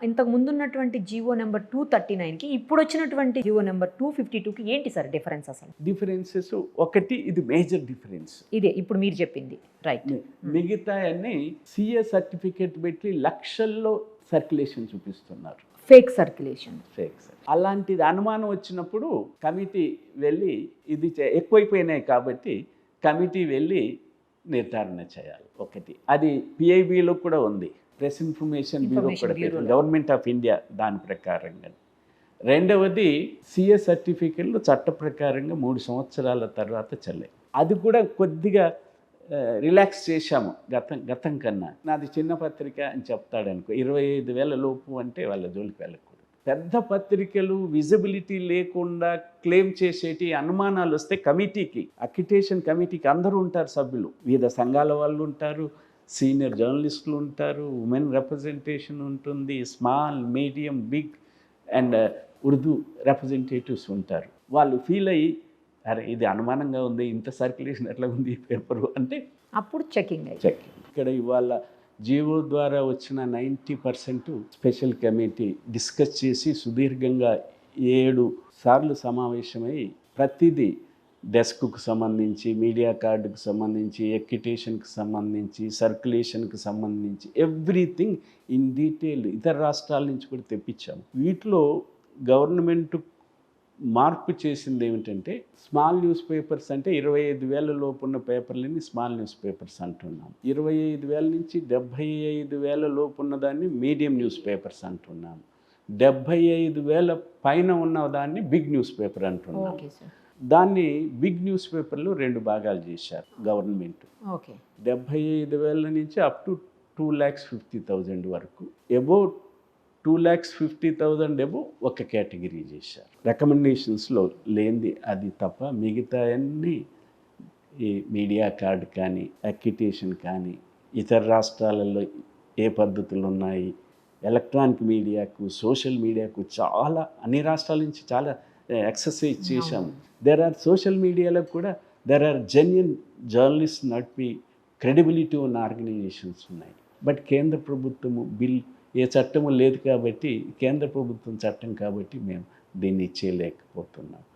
ఇంతకు ముందు ఉన్నటువంటి జీవో నెంబర్ 239కి ఇప్పుడు వచ్చినటువంటి జీవో నెంబర్ 252కి ఏంటి సార్ డిఫరెన్స్ అసలు? డిఫరెన్సెస్ ఒకటి, ఇది మేజర్ డిఫరెన్స్. ఇదే ఇప్పుడు మీరు చెప్పింది రైట్. మిగతా అన్ని సిఏ సర్టిఫికేట్ పెట్టి లక్షల్లో సర్క్యులేషన్ చూపిస్తున్నారు. Fake circulation. అలాంటిది అనుమానం వచ్చినప్పుడు కమిటీ వెళ్ళి ఇది ఎక్కువైపోయినాయి కాబట్టి కమిటీ వెళ్ళి నిర్ధారణ చేయాలి. ఒకటి అది పిఐబిలో కూడా ఉంది, ప్రెస్ ఇన్ఫర్మేషన్ బ్యూరో కూడా పెట్టింది, గవర్నమెంట్ ఆఫ్ ఇండియా దాని ప్రకారంగా. రెండవది సిఏ సర్టిఫికెట్లు చట్ట ప్రకారంగా 3 సంవత్సరాల తర్వాత చెల్లాయి. అది కూడా కొద్దిగా రిలాక్స్ చేశాము గతం కన్నా. నాది చిన్న పత్రిక అని చెప్తాడనుకో, 25,000 లోపు అంటే వాళ్ళ జోలికి వెళ్ళకూడదు. పెద్ద పత్రికలు విజిబిలిటీ లేకుండా క్లెయిమ్ చేసేటి అనుమానాలు వస్తే కమిటీకి, అక్రిడిటేషన్ కమిటీకి అందరూ ఉంటారు సభ్యులు, వివిధ సంఘాల వాళ్ళు ఉంటారు, సీనియర్ జర్నలిస్టులు ఉంటారు, ఉమెన్ రిప్రజెంటేషన్ ఉంటుంది, small medium big and Urdu representatives ఉంటారు. వాళ్ళు ఫీల్ అయ్యి అరే ఇది అనుమానంగా ఉంది, ఇంత సర్క్యులేషన్ ఎట్లా ఉంది ఈ పేపరు అంటే అప్పుడు చెకింగ్. ఇక్కడ ఇవాళ జీవో ద్వారా వచ్చిన 90% స్పెషల్ కమిటీ డిస్కస్ చేసి సుదీర్ఘంగా 7 సార్లు సమావేశమై ప్రతిదీ డెస్క్కు సంబంధించి, మీడియా కార్డుకు సంబంధించి, ఎక్విటేషన్కి సంబంధించి, సర్క్యులేషన్కి సంబంధించి ఎవ్రీథింగ్ ఇన్ డీటెయిల్ ఇతర రాష్ట్రాల నుంచి కూడా తెప్పించాము. వీటిలో గవర్నమెంట్ మార్పు చేసింది ఏమిటంటే, స్మాల్ న్యూస్ పేపర్స్ అంటే 25,000 లోపు ఉన్న పేపర్లని స్మాల్ న్యూస్ పేపర్స్ అంటున్నాం. 25,000 నుంచి 75,000 లోపు ఉన్నదాన్ని మీడియం న్యూస్ పేపర్స్ అంటున్నాం. 75,000 పైన ఉన్న దాన్ని బిగ్ న్యూస్ పేపర్ అంటున్నాం. దాన్ని బిగ్ న్యూస్ పేపర్లో 2 భాగాలు చేశారు గవర్నమెంట్. 75,000 నుంచి అప్ టు 2,50,000 వరకు, అబౌట్ 2,50,000 ఏమో ఒక కేటగిరీ చేశారు. రికమెండేషన్స్లో లేనిది అది తప్ప మిగతా అన్నీ ఈ మీడియా కార్డు కానీ, అక్రిడిటేషన్ కానీ, ఇతర రాష్ట్రాలలో ఏ పద్ధతులు ఉన్నాయి, ఎలక్ట్రానిక్ మీడియాకు, సోషల్ మీడియాకు చాలా అన్ని రాష్ట్రాల నుంచి చాలా ఎక్సర్సైజ్ చేశాము. దేర్ ఆర్ సోషల్ మీడియాలో కూడా దేర్ ఆర్ జెన్యున్ జర్నలిస్ట్ నడిపి క్రెడిబిలిటీ ఉన్న ఆర్గనైజేషన్స్ ఉన్నాయి. బట్ కేంద్ర ప్రభుత్వము బిల్ ఏ చట్టము లేదు కాబట్టి, కేంద్ర ప్రభుత్వం చట్టం కాబట్టి మేము దీన్ని చేయలేకపోతున్నాం.